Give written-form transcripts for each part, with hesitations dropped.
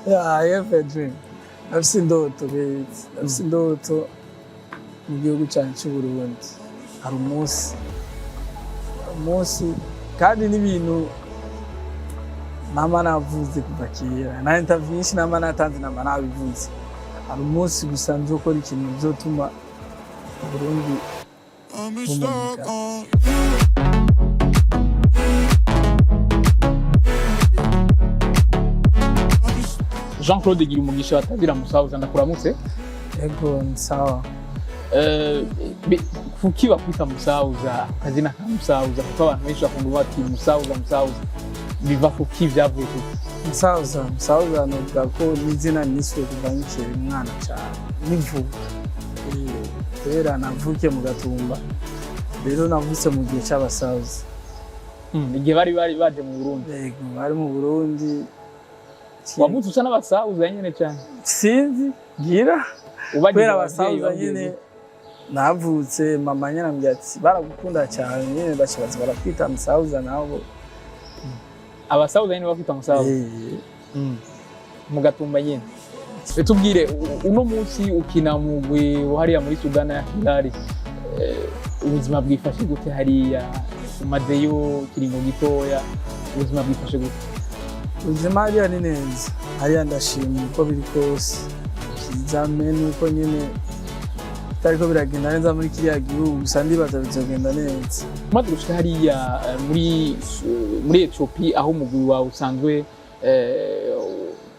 Yeah, I have a dream. Ndafise indoto beza. Ndafise indoto mu gihugu cyacu cy'Uburundi. Hari umusi kandi n'ibintu mama navuze kuva kera. Na interview nyinshi mama natanze namba nabivuze. Hari umusi gusa nzokora ikintu bizotuma Burundi bumenyekana. Jean Claude Girumugisha batazira musahuza ndakuramutse. Ego sawa. Kuki bakwita musahuza kazina ka musahuza kuko abantu benshi bakunda bati musahuza biva kuki byavuye kuki musahuza no ko nizina niswe kuva nkiri umwana cyane nivuga rero navuke mu Gatumba rero navutse mu gihe cy'abasahuza igihe bari baje mu Burundi. Yego bari mu Burundi. Wavutse usa n'abasahuza nyene cyane sinzi gira kubera abasahuza nyene navutse mama nyarambye ati baragukunda cyane nyene bashabaza barakwita musahuza nabo abasahuza nyene bakwita musahuza mu Gatumba nyene. Tubwire uno munsi ukina mugwi hariya muri Sudana ya Hilali ubuzima bwifashe gute hariya umazeyo kiringo gitoya ubuzima bwifashe gute? Ubuzima hariya ni neza hariya ndashimye uko biri kose kizamene uko nyene tariko biragenda neza muri kiriya gihugu gusa ndibaza bizogenda neza. Umaze gushika hariya muri Ethiopia aho umugwi wawe usanzwe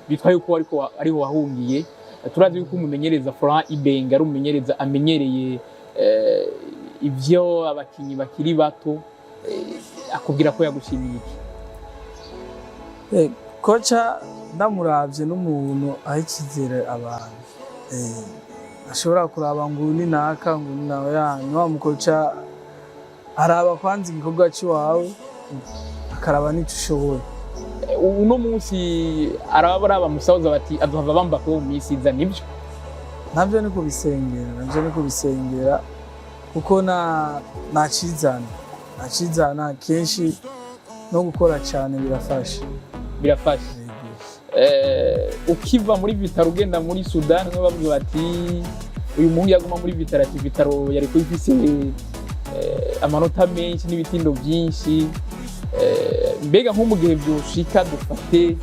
bitwaye uko ariho wahungiye turazi yuko umumenyereza Florent Ibenga ari umumenyereza amenyereye ivyo abakinyi bakiri bato akubwira ko yagushimiye iki? Kocha ndamuravye n'umuntu ahikizere abantu ashobora kuraba ngo ni naka ngo nawe yanyu wa mukocha araba kwanza igikorwa cy'iwawe akaraba n'icyo ushoboye. Uno munsi araba musahuza bati aduhava bamba ko mu misiza nibyo navyo niko bisengera kuko nacizana kenshi no gukora cyane birafasha. Ukiva muri Vitaro ugenda muri Sudan no bavuga bati uyu muhungu yaguma muri Vitaro ati Vitaro yari kwifise amanota menshi n'ibitindo byinshi mbega nko mu gihe byoshika dufate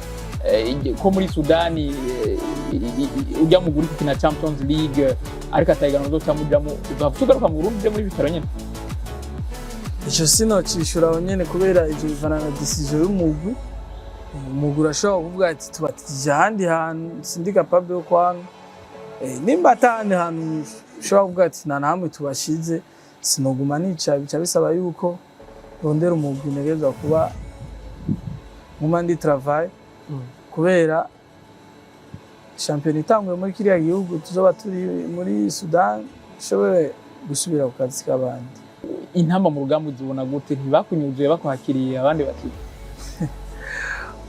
ko muri Sudan ujya mu guri kina Champions League ariko atayigana zo cyamujamo ugafutugaruka mu Burundi muri Vitaro nyene ico sino cishura nyene kubera ivyo bivana na decision y'umugwi. Umugura ashobora kuvuga ati tubatije ahandi hantu sindi capable yo kwanga nimba atandi hantu ushobora kuvuga ati nta hamwe tubashize sinoguma nica bica bisaba yuko rondera umugwi negerezwa kuba mu mandi travail kubera champion itanguye muri kiriya gihugu tuzoba turi muri Sudan shobore gusubira ku kazi k'abandi. Intamba mu Rugamha uzibona gute ntibakunyuzuye bakwakiriye abandi bakiri?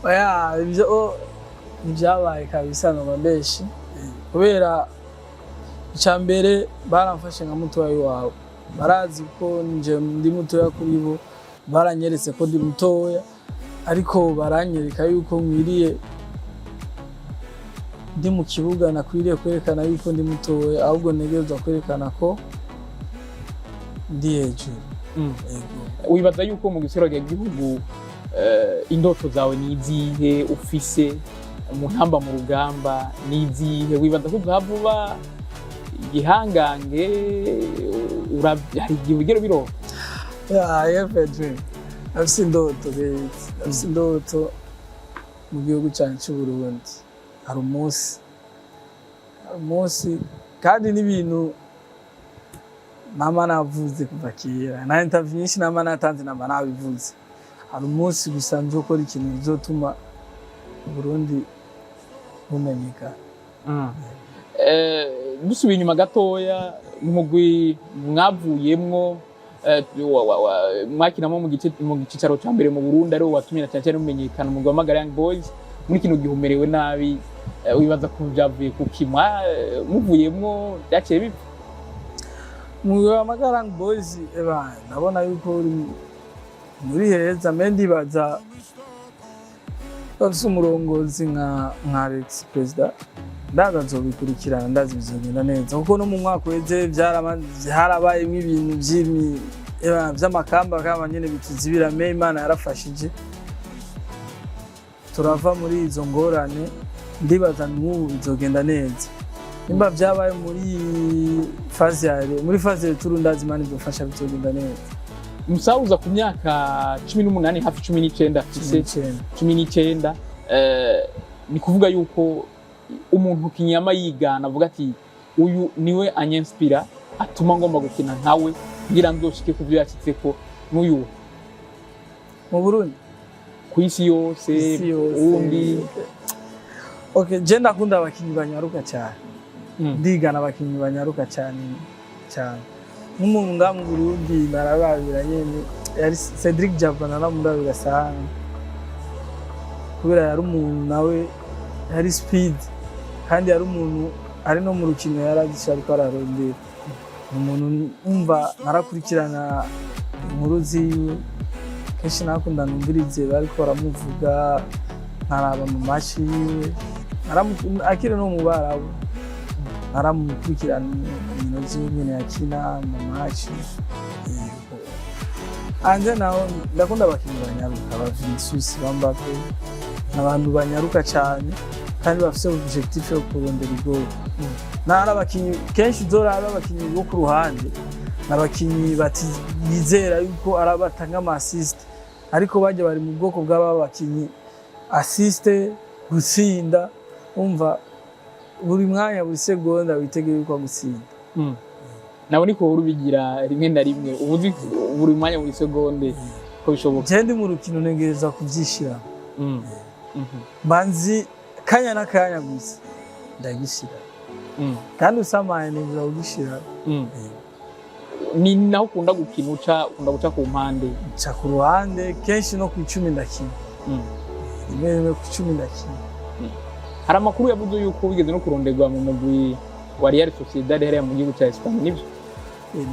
Oya ibyo byabaye kabisa no mabeshi kubera icyambere baramfashe nka mutoyi wabo barazi ko nje ndi mutoya kuri bo baranyeretse ko ndi mutoya ariko baranyereka yuko mwiriye ndi mu kibuga nakwiriye kwerekana yuko ndi mutoya ahubwo negerezwa kwerekana ko ndi hejuru. Wibaza yuko mu gisoro cy'igihugu indoto zawe nizihe ufise mu ntamba mu rugamba nizihe wibaza ko vuba igihangange hari igihe ugera biro? I have a dream. Ndafise indoto mu gihugu cyacu cy'Uburundi. Hari umusi kandi n'ibintu mama navuze kuva kera. Na interview nyinshi mama natanze namba nabivuze. Hari umusi gusa nzokora ikintu bizotuma Burundi bumenyekana. Dusubiye inyuma gatoya mugwi mwavuyemwo mwakinamo mu gicaro cya mbere mu Burundi ari watumye na cyane mumenyekana mu Rwamagara Young Boys muri kino gihumerewe nabi wibaza ko byavuye kukimwa muvuyemwo byaciye bibi mu Rwamagara Young Boys nabona yuko muri heza mendi baza bafise umurongozi nka Alex President ndaza nzobikurikirana ndazi bizogenda neza kuko no mu mwaka weze harabayemo ibintu by'amakamba kama nyene bituzibira me Imana yarafashije turava muri izo ngorane ndibaza n'ubu bizogenda neza nimba byabaye muri faze turundazi Imana izofasha bizogenda neza. Musauza ku myaka 18 hafi 19 19 ni kuvuga yuko umuntu kinyama yigana avuga ati uyu niwe anyenspira atuma ngomba gukina nkawe ngira nzoshike ku byo yacitseko n'uyu mu Burundi ku isi yose undi. Okay, je ndakunda abakinyi banyaruka cyane ndigana abakinyi banyaruka cyane nk'umuntu nga mu Burundi narababira nyene yari Cedric Jaba naramurabira sana kubera yari umuntu nawe yari speed kandi yari umuntu ari no mu rukino yaragisha ariko ararondera umuntu umva narakurikirana inkuru ziwe kenshi nakunda numvirize bariko baramuvuga nkaraba mu mashi yiwe akiri no mu Barabu naramukurikirana ibintu ziwe nyene yakina mu mashi anje naho ndakunda abakinyi banyaruka aba Vinicius Bambape n'abantu banyaruka cyane kandi bafise objectif yo kurondera igol. Nara abakinyi kenshi uzoraba abakinyi bo ku ruhande n'abakinyi batizera yuko arabatanga ama assist ariko baje bari mu bwoko bw'aba bakinyi assist gutsinda umva buri mwanya buri segonda witegeye ko gutsinda. Nawe niko urubigira rimwe na rimwe ubuzi buri mwanya buri segonde ko bishoboka. Je ndi mu rukino negereza kuvyishira banzi kanya na kanya gusa ndagishira kandi usamaye neza ugishira ni naho ukunda gukina ukunda guca ku mpande ca ku ruhande kenshi no ku 10 ndakina rimwe ku 10 ndakina. Hari amakuru yavuze yuko wigeze no kuronderwa mu mugwi wa Real Sociedad hariya mu gihugu cya Espagne nibyo?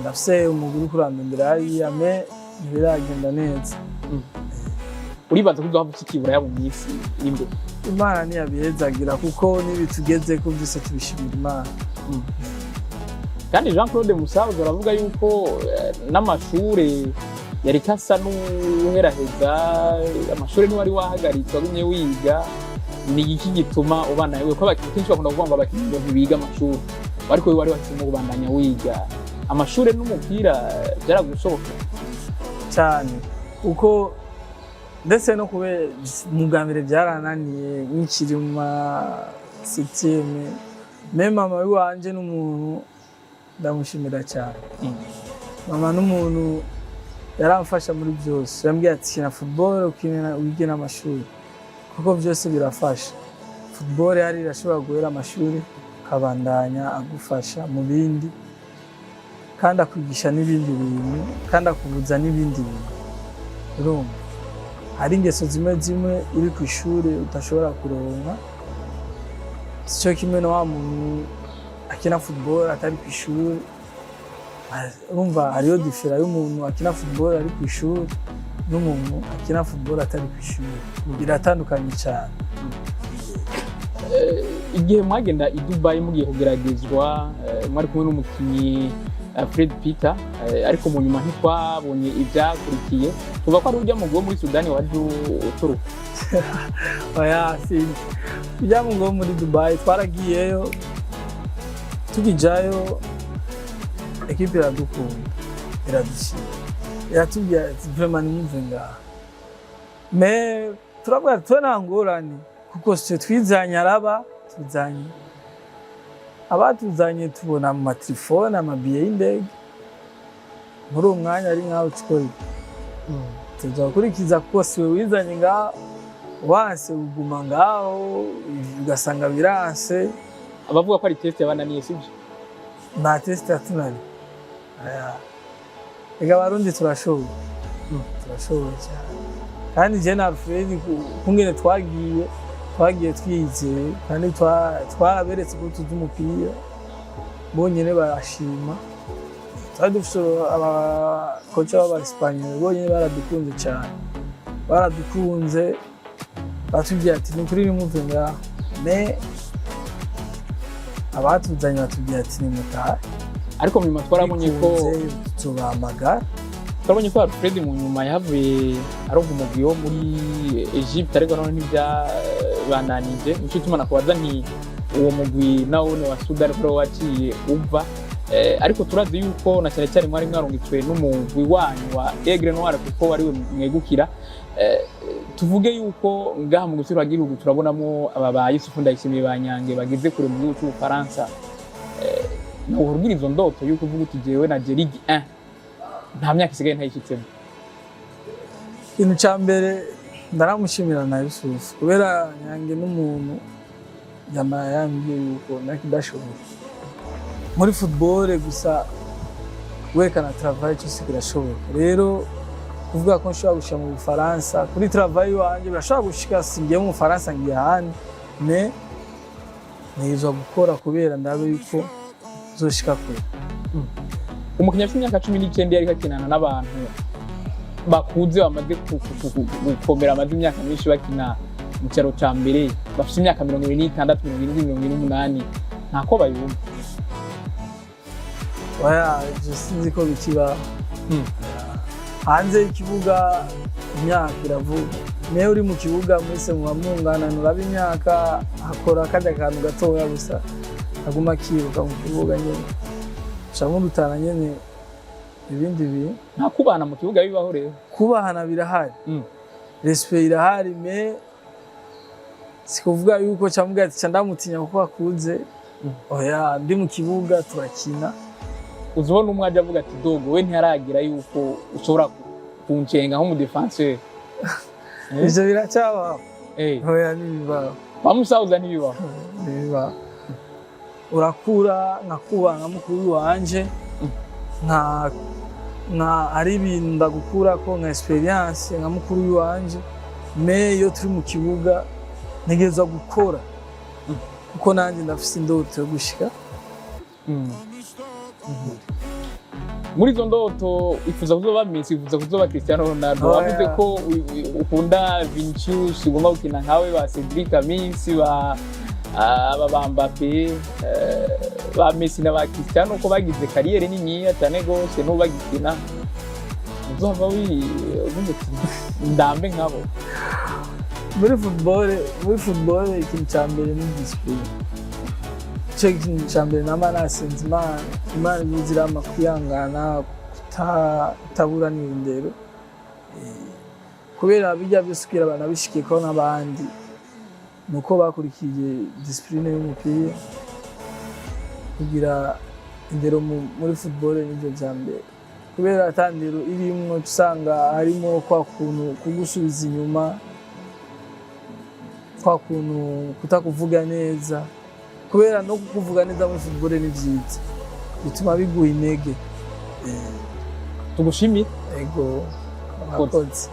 Ndafise umugwi kurandondera hariya me biragenda neza. Uribaza ko uzohava ukibura yabo mu isi imbere? Imana ntiyabihezagira kuko nibitugeze ko byose tubishimira Imana. Kandi Jean Claude Musauza aravuga yuko n'amashure yari kasa n'uheraheza amashure ni wari wahagaritse wagumye wiga ni iki gituma ubana yewe ko abakinyi kenshi bakunda kuvuga ngo abakinyi ntibiga amashuri ariko we wari wakimo kubandanya wiga amashure n'umupira byaragushoboka cyane uko ndetse no kube mugambere byarananiye nk'ikiri mu 7e mama wanje n'umuntu ndamushimira cyane. Mama n'umuntu yaramfasha muri byose yambwiye ati kina football ukina wige n'amashuri kuko byose birafasha. Football yari irashobora guhera amashuri kabandanya agufasha mu bindi kandi akwigisha n'ibindi bintu kandi akubuza n'ibindi bintu. Urumva hari ingeso zimwe uri ku ishuri utashobora kuronka cyo kimwe no wa muntu akina football atari ku ishuri. Urumva hariyo difference y'umuntu akina football ari ku ishuri n'umuntu akina football atari ku ishuri biratandukanye cyane. Igihe mwagenda i Dubai mugiye kugeragezwa mwari kumwe n'umukinyi Fred Peter ariko mu nyuma ntitwabonye ibyakurikiye tuva ko ari urya mu muri Sudani waje uturuka. Oya si ujya mu muri Dubai twaragiyeyo tugijayo ekipe iradukunda iradishima iratubwira ati vraiment nimuvenga me turabwira twanangorane kuko se twizanye araba tuzanye abatuzanye tubona mu matelefone amabiye y'indege muri umwanya ari nkaho twori tuzakurikiza kuko siwe wizanye ngaho wase uguma ngaho ugasanga biranse. Abavuga ko ari test yabananiye sibyo? Na test yatunani ega Barundi turashoboye turashoboye cyane kandi je na Alfred kungene twagiye twizeye kandi twaraberetse ko tuzi umupira bonyene barashima twadufise abakoca b'Abanyespanyol bonyene baradukunze cyane baradukunze batubwira ati nukuri nimuve ngaho me abatuzanye batubwira ati nimutahe ariko mu nyuma twarabonye ko tubahamagara turabonye ko Alfred mu nyuma yavuye aronka umugwi wo muri Egypte ariko none ntibyabandanije nico tumana kubaza nti uwo mugwi nawo ne wa Sudan ko waciye uva ariko turazi yuko na cyane cyane mwari mwarungitswe n'umugwi wanyu wa Aigle Noir kuko wari mwegukira tuvuge yuko ngaha mu gusura gihugu turabonamo aba ba Yusufu Ndayishimiye banyange bagize kure mu gihugu cy'Ufaransa no urugira izo ndoto yuko uvuga uti jewe na Ligue 1 nta myaka isigaye ntayishitsemo. Ikintu cya mbere ndaramushimira na Yusufu kubera nyange n'umuntu yambwiye yuko nakidashoboye muri football gusa werekana travail cyose kirashoboka. Rero kuvuga ko nshobora gushika mu Bufaransa kuri travail wanje birashobora gushika singiye mu Bufaransa ngiye handi me nizo gukora kubera ndabe yuko zoshika kure. Umukinnyi afite imyaka 19 yari kakinana n'abantu bakuze bamaze gukomera amaze imyaka myinshi bakina mu cyaro cya mbere bafite imyaka 26 28 ntako bayumva. Oya sinzi ko bikiba hanze ikibuga imyaka iravuga mewe uri mu kibuga mwese mwamungana nuraba imyaka hakora kajya kantu gatoya gusa aguma kiruka mu kibuga nyene cyangwa dutana nyene ibindi bintu nta kubana mu kibuga bibaho rero kubahana birahari respect irahari me sikuvuga yuko cyambwa ati ndamutinya kuko akuze oya ndi mu kibuga turakina uzobona umwe aje avuga ati dogo we ntiyaragira yuko ushobora kuncenga nko mu defenseur ivyo biracaba oya nibibaho bamusauza nibibaho nibibaho urakura nkakubanga mukuru wanje nka ari ibintu ndagukura ko nka experience nka mukuru wanje me yo turi mu kibuga ntegeza gukora kuko nanjye ndafise indoto yo gushika. Muri izo ndoto ifuza kuzoba Messi, ifuza kuzoba Cristiano Ronaldo. Wavuze ko ukunda Vinicius, ugomba gukina nkawe ba Cedric Amissi ba Mbappe ba Messi na ba Cristiano ko bagize kariyeri nini cyane gose no bagikina uzova ndambe nkabo. Muri football ikintu cya mbere ni discipline. Ikintu cya mbere n'amanasenzi Imana yuzira kwihangana kutabura n'indero kubera bijya byose kugira abantu bishikiye ko n'abandi nuko bakurikiye discipline y'umupira kugira indero muri football n'ibyo bya mbere kubera atandiro irimwo usanga harimo kwa kuntu kugusubiza inyuma kwa kuntu kutakuvuga neza kubera no kukuvuga neza muri football ni byiza bituma biguha intege. Tugushimire ego abakozi.